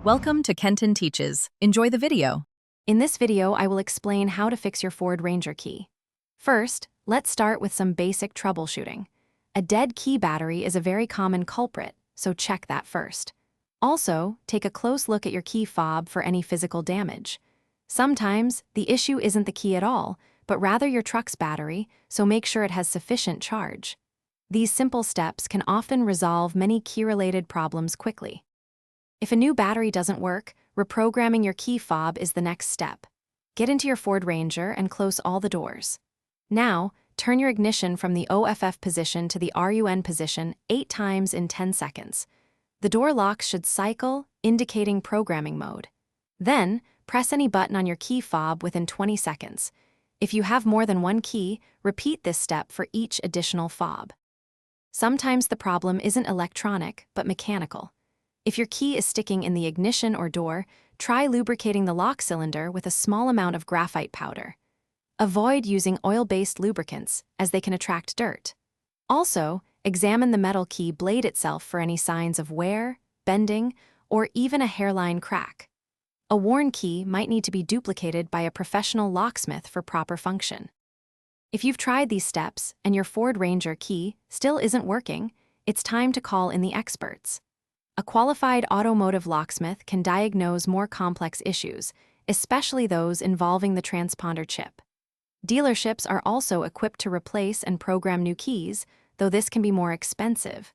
Welcome to Kenton Teaches. Enjoy the video. In this video, I will explain how to fix your Ford Ranger key. First, let's start with some basic troubleshooting. A dead key battery is a very common culprit, so check that first. Also, take a close look at your key fob for any physical damage. Sometimes, the issue isn't the key at all, but rather your truck's battery, so make sure it has sufficient charge. These simple steps can often resolve many key-related problems quickly. If a new battery doesn't work, reprogramming your key fob is the next step. Get into your Ford Ranger and close all the doors. Now, turn your ignition from the OFF position to the RUN position 8 times in 10 seconds. The door locks should cycle, indicating programming mode. Then, press any button on your key fob within 20 seconds. If you have more than one key, repeat this step for each additional fob. Sometimes the problem isn't electronic, but mechanical. If your key is sticking in the ignition or door, try lubricating the lock cylinder with a small amount of graphite powder. Avoid using oil-based lubricants, as they can attract dirt. Also, examine the metal key blade itself for any signs of wear, bending, or even a hairline crack. A worn key might need to be duplicated by a professional locksmith for proper function. If you've tried these steps and your Ford Ranger key still isn't working, it's time to call in the experts. A qualified automotive locksmith can diagnose more complex issues, especially those involving the transponder chip. Dealerships are also equipped to replace and program new keys, though this can be more expensive.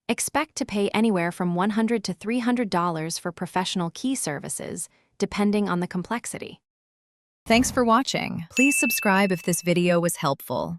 Expect to pay anywhere from $100 to $300 for professional key services, depending on the complexity. Thanks for watching. Please subscribe if this video was helpful.